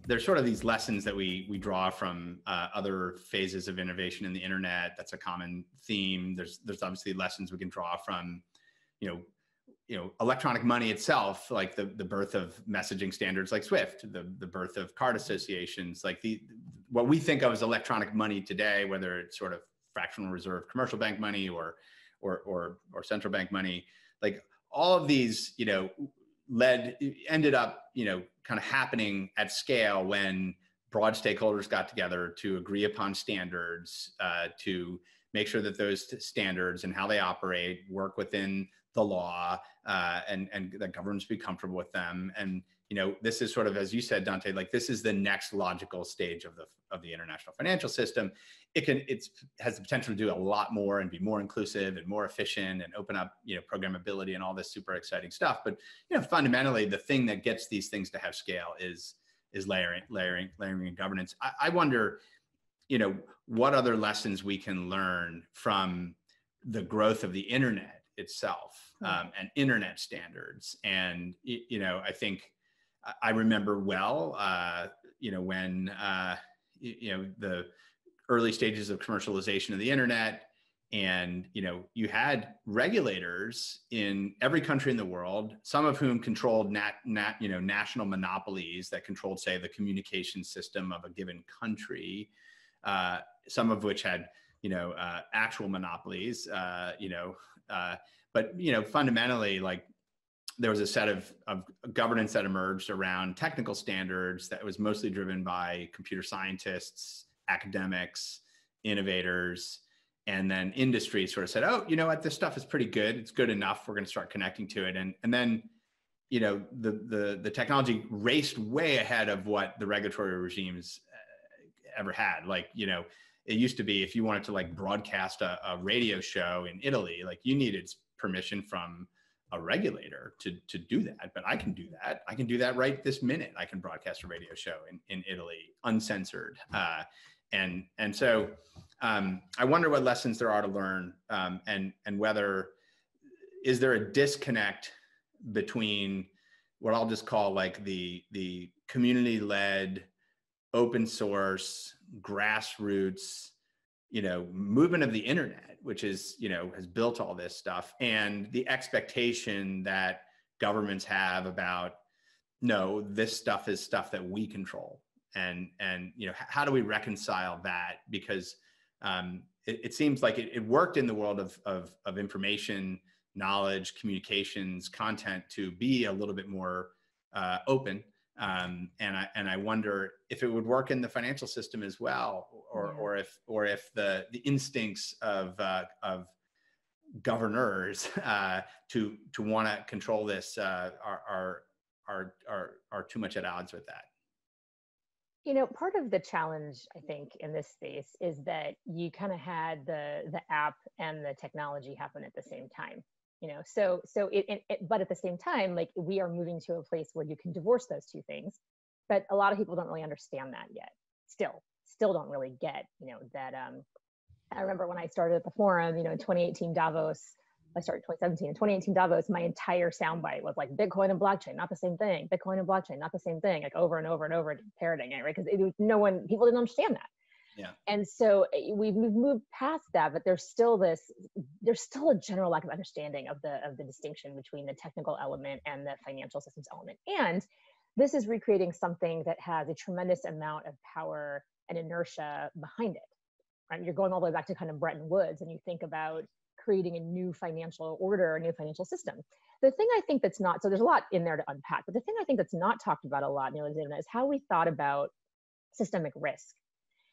there's sort of these lessons that we draw from other phases of innovation in the internet. That's a common theme. There's obviously lessons we can draw from, electronic money itself, like the birth of messaging standards like SWIFT, the birth of card associations, like what we think of as electronic money today, whether it's sort of fractional reserve commercial bank money or central bank money, like all of these, ended up, kind of happening at scale when broad stakeholders got together to agree upon standards, to make sure that those standards and how they operate work within the law, and that governments be comfortable with them. And this is sort of, as you said, Dante, like this is the next logical stage of the international financial system. It has the potential to do a lot more and be more inclusive and more efficient and open up programmability and all this super exciting stuff. But fundamentally, the thing that gets these things to have scale is layering and governance. I wonder, what other lessons we can learn from the growth of the internet itself, and internet standards. And I think I remember well, when the early stages of commercialization of the internet, and you had regulators in every country in the world, some of whom controlled national monopolies that controlled, say, the communication system of a given country, some of which had actual monopolies, but fundamentally, like, there was a set of governance that emerged around technical standards that was mostly driven by computer scientists, academics, innovators, and then industry sort of said, oh, you know what, this stuff is pretty good. It's good enough. We're going to start connecting to it. And then, the technology raced way ahead of what the regulatory regimes ever had. Like, it used to be, if you wanted to like broadcast a radio show in Italy, like you needed permission from a regulator to do that. But I can do that. I can do that right this minute. I can broadcast a radio show in Italy, uncensored. And so I wonder what lessons there are to learn, and whether, is there a disconnect between what I'll just call like the community-led, open source, grassroots, movement of the internet, which is, has built all this stuff, and the expectation that governments have about, no, this stuff is stuff that we control. And how do we reconcile that? Because it seems like it worked in the world of information, knowledge, communications, content to be a little bit more open. And I wonder if it would work in the financial system as well, or if the instincts of governors to want to control this are too much at odds with that. Part of the challenge, I think, in this space is that you kind of had the app and the technology happen at the same time. But at the same time, like, we are moving to a place where you can divorce those two things, but a lot of people don't really understand that yet. Still don't really get, that. I remember when I started at the forum, in 2018 Davos. I started 2017. In 2018 Davos, my entire soundbite was like, Bitcoin and blockchain, not the same thing. Bitcoin and blockchain, not the same thing. Like, over and over and over, parroting it, right? Because people didn't understand that. Yeah. And so we've moved past that, but there's still a general lack of understanding of the distinction between the technical element and the financial systems element. And this is recreating something that has a tremendous amount of power and inertia behind it. Right? You're going all the way back to kind of Bretton Woods, and you think about creating a new financial order, a new financial system. The thing I think that's not, so there's a lot in there to unpack, but the thing I think that's not talked about a lot, is how we thought about systemic risk.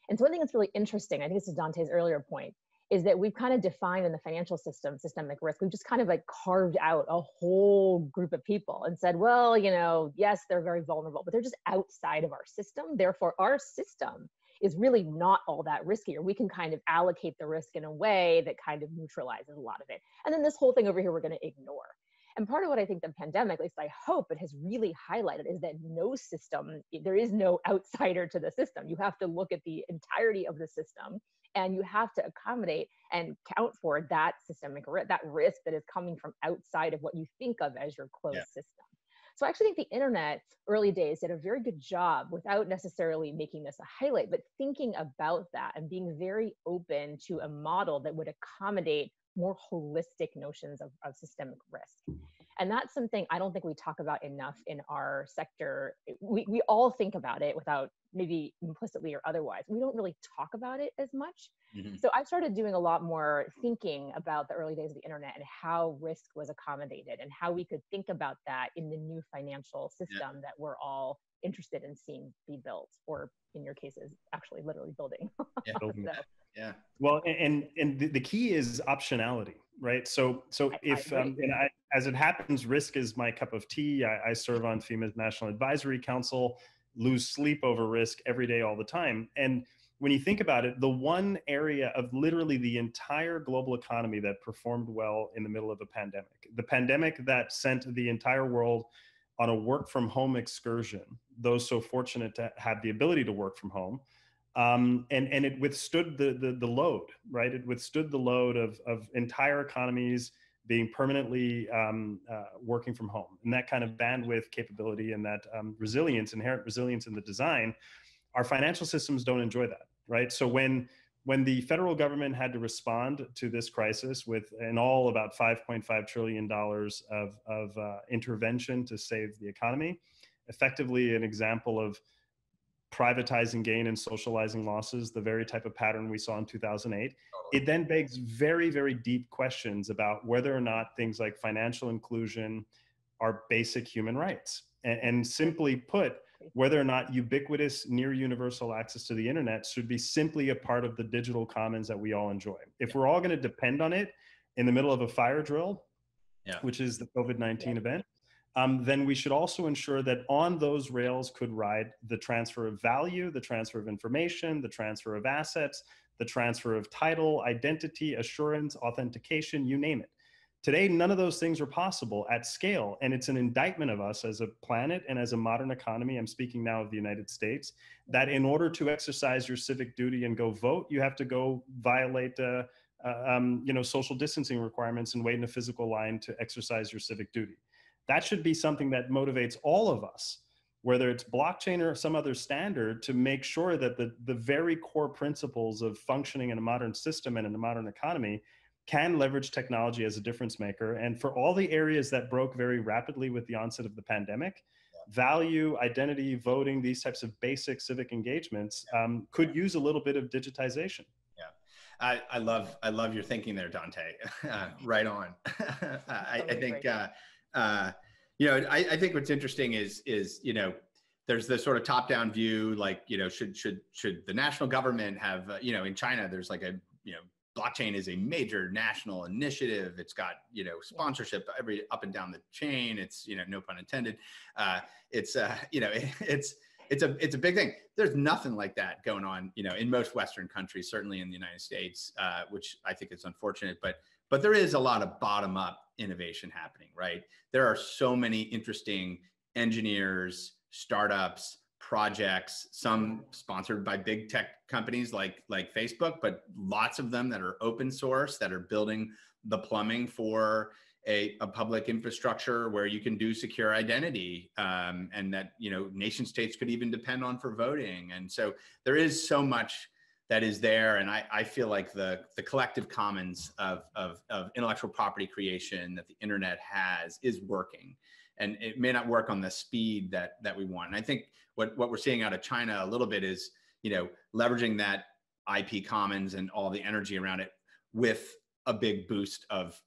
And so one thing that's really interesting, I think this is Dante's earlier point, is that we've kind of defined in the financial system systemic risk. We've just kind of like carved out a whole group of people and said, well, yes, they're very vulnerable, but they're just outside of our system. Therefore, our system is really not all that risky, or we can kind of allocate the risk in a way that kind of neutralizes a lot of it. And then this whole thing over here, we're going to ignore. And part of what I think the pandemic, at least I hope it has really highlighted, is that no system, there is no outsider to the system. You have to look at the entirety of the system, and you have to accommodate and count for that systemic risk, that risk that is coming from outside of what you think of as your closed system. So I actually think the internet early days did a very good job without necessarily making this a highlight, but thinking about that and being very open to a model that would accommodate more holistic notions of systemic risk. And that's something I don't think we talk about enough in our sector. We all think about it without maybe implicitly or otherwise. We don't really talk about it as much. Mm-hmm. So I've started doing a lot more thinking about the early days of the internet and how risk was accommodated and how we could think about that in the new financial system that we're all interested in seeing be built, or in your cases, actually literally building. Building. So, yeah. Well, and the key is optionality, right? So if as it happens, risk is my cup of tea. I serve on FEMA's National Advisory Council, lose sleep over risk every day, all the time. And when you think about it, the one area of literally the entire global economy that performed well in the middle of the pandemic that sent the entire world on a work from home excursion, those so fortunate to have the ability to work from home, and it withstood the load, right? It withstood the load of entire economies being permanently working from home, and that kind of bandwidth capability and that resilience, inherent resilience in the design. Our financial systems don't enjoy that, right? So when the federal government had to respond to this crisis with in all about $5.5 trillion of intervention to save the economy, effectively an example of privatizing gain and socializing losses, the very type of pattern we saw in 2008. It then begs very, very deep questions about whether or not things like financial inclusion are basic human rights. And simply put, whether or not ubiquitous, near universal access to the internet should be simply a part of the digital commons that we all enjoy. If we're all going to depend on it in the middle of a fire drill, which is the COVID-19 event, then we should also ensure that on those rails could ride the transfer of value, the transfer of information, the transfer of assets, the transfer of title, identity, assurance, authentication, you name it. Today, none of those things are possible at scale, and it's an indictment of us as a planet and as a modern economy. I'm speaking now of the United States, that in order to exercise your civic duty and go vote, you have to go violate social distancing requirements and wait in a physical line to exercise your civic duty. That should be something that motivates all of us, whether it's blockchain or some other standard, to make sure that the very core principles of functioning in a modern system and in a modern economy can leverage technology as a difference maker. And for all the areas that broke very rapidly with the onset of the pandemic, value, identity, voting, these types of basic civic engagements could use a little bit of digitization. Yeah, I love your thinking there, Dante. Right on. I think I think what's interesting is there's the sort of top-down view, like should the national government have in China there's like a blockchain is a major national initiative. It's got, sponsorship every up and down the chain. It's, no pun intended. It's a big thing. There's nothing like that going on, in most Western countries, certainly in the United States, which I think is unfortunate, but there is a lot of bottom up innovation happening, right? There are so many interesting engineers, startups, projects, some sponsored by big tech companies like Facebook, but lots of them that are open source, that are building the plumbing for a public infrastructure where you can do secure identity, and that nation states could even depend on for voting. And so there is so much that is there, and I feel like the collective commons of intellectual property creation that the internet has is working. And it may not work on the speed that we want. And I think what we're seeing out of China a little bit is, leveraging that IP commons and all the energy around it with a big boost of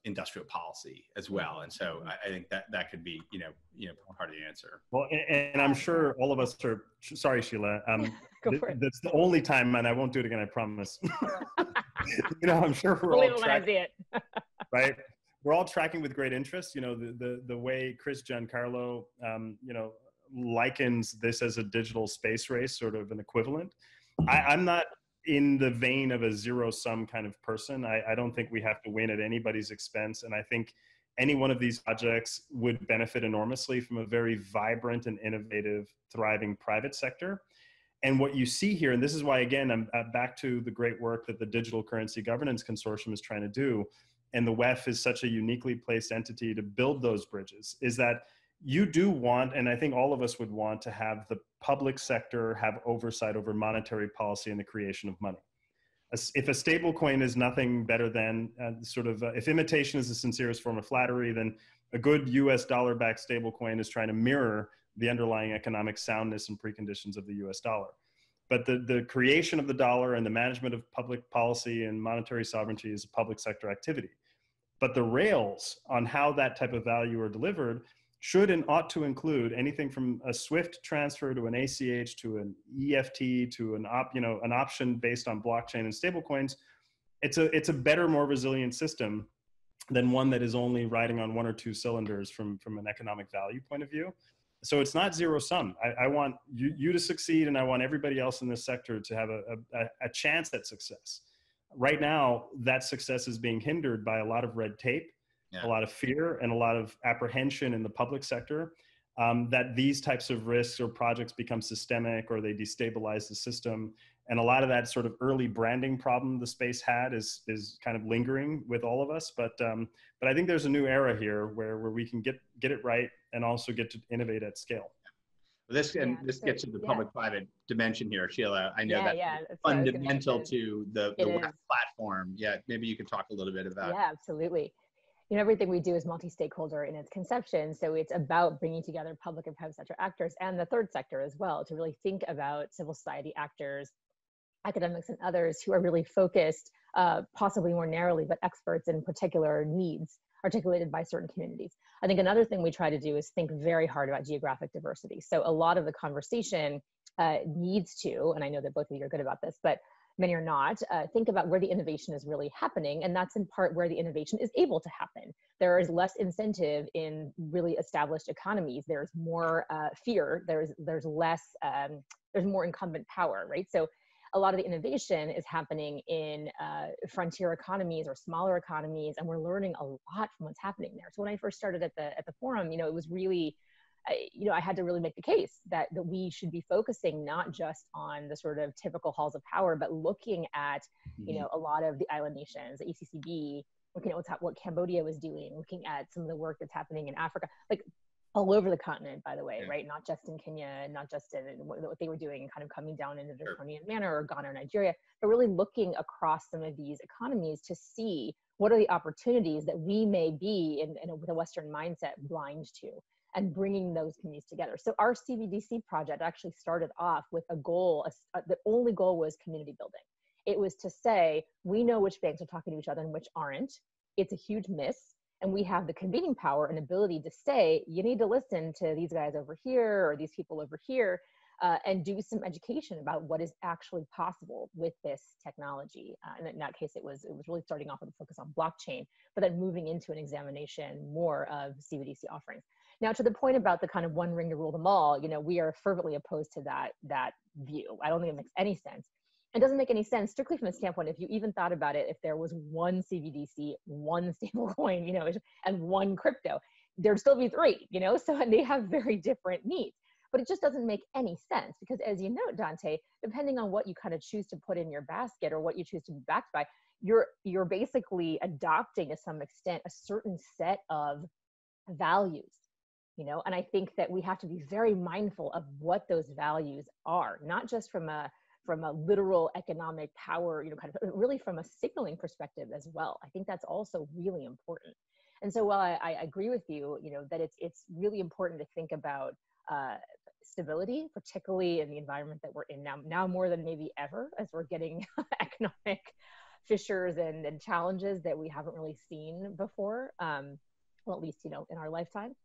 industrial policy as well. And so I think that could be, part of the answer. Well, and I'm sure all of us are, sorry, Sheila, Go for it. That's the only time, and I won't do it again, I promise. I'm sure we're all tracking, right? We're all tracking with great interest. The way Chris Giancarlo, likens this as a digital space race, sort of an equivalent. I'm not in the vein of a zero-sum kind of person. I don't think we have to win at anybody's expense. And I think any one of these projects would benefit enormously from a very vibrant and innovative, thriving private sector. And what you see here, and this is why, again, I'm back to the great work that the Digital Currency Governance Consortium is trying to do, and the WEF is such a uniquely placed entity to build those bridges, is that you do want, and I think all of us would want, to have the public sector have oversight over monetary policy and the creation of money. If a stable coin is nothing better than if imitation is the sincerest form of flattery, then a good US dollar-backed stable coin is trying to mirror the underlying economic soundness and preconditions of the US dollar. But the creation of the dollar and the management of public policy and monetary sovereignty is a public sector activity. But the rails on how that type of value are delivered should and ought to include anything from a SWIFT transfer to an ACH to an EFT to an option based on blockchain and stablecoins. It's a better, more resilient system than one that is only riding on one or two cylinders from an economic value point of view. So it's not zero sum. I want you to succeed, and I want everybody else in this sector to have a chance at success. Right now, that success is being hindered by a lot of red tape, a lot of fear, and a lot of apprehension in the public sector that these types of risks or projects become systemic or they destabilize the system. And a lot of that sort of early branding problem the space had is kind of lingering with all of us. But I think there's a new era here where we can get it right and also get to innovate at scale. This gets to the public-private dimension here, Sheila. I know that's fundamental to the web platform. Yeah, maybe you could talk a little bit about. Yeah, absolutely. Everything we do is multi-stakeholder in its conception. So it's about bringing together public and private sector actors and the third sector as well to really think about civil society actors, academics and others who are really focused, possibly more narrowly, but experts in particular needs articulated by certain communities. I think another thing we try to do is think very hard about geographic diversity. So a lot of the conversation needs to, and I know that both of you are good about this, but many are not, think about where the innovation is really happening. And that's in part where the innovation is able to happen. There is less incentive in really established economies. There's more fear, there's less, there's more incumbent power, right? So a lot of the innovation is happening in frontier economies or smaller economies, and we're learning a lot from what's happening there. So when I first started at the forum, it was really, I had to really make the case that we should be focusing not just on the sort of typical halls of power, but looking at, a lot of the island nations, the ECCB, looking at what Cambodia was doing, looking at some of the work that's happening in Africa, like all over the continent, by the way, right? Not just in Kenya, not just in what they were doing, kind of coming down in a draconian manner, or Ghana or Nigeria, but really looking across some of these economies to see what are the opportunities that we may be with a Western mindset blind to, and bringing those communities together. So our CBDC project actually started off with a goal, the only goal was community building. It was to say, we know which banks are talking to each other and which aren't. It's a huge miss. And we have the convening power and ability to say, you need to listen to these guys over here or these people over here and do some education about what is actually possible with this technology. And in that case, it was really starting off with a focus on blockchain, but then moving into an examination more of CBDC offerings. Now, to the point about the kind of one ring to rule them all, we are fervently opposed to that view. I don't think it makes any sense. It doesn't make any sense, strictly from the standpoint, if you even thought about it, if there was one CBDC, one stablecoin, and one crypto, there'd still be three, so, and they have very different needs. But it just doesn't make any sense because, as you know, Dante, depending on what you kind of choose to put in your basket or what you choose to be backed by, you're basically adopting to some extent a certain set of values, and I think that we have to be very mindful of what those values are, not just from a literal economic power, kind of really from a signaling perspective as well. I think that's also really important. And so while I agree with you, that it's really important to think about stability, particularly in the environment that we're in now more than maybe ever, as we're getting economic fissures and challenges that we haven't really seen before, well, at least, in our lifetime.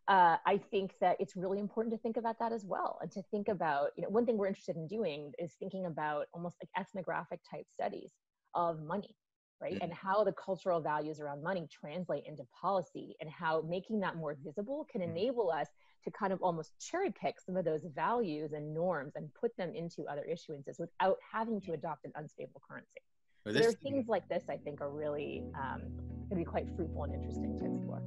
I think that it's really important to think about that as well. And to think about, one thing we're interested in doing is thinking about almost like ethnographic type studies of money, right? And how the cultural values around money translate into policy, and how making that more visible can enable us to kind of almost cherry pick some of those values and norms and put them into other issuances without having to adopt an unstable currency. So there are things like this, I think, are really going to be quite fruitful and interesting to explore.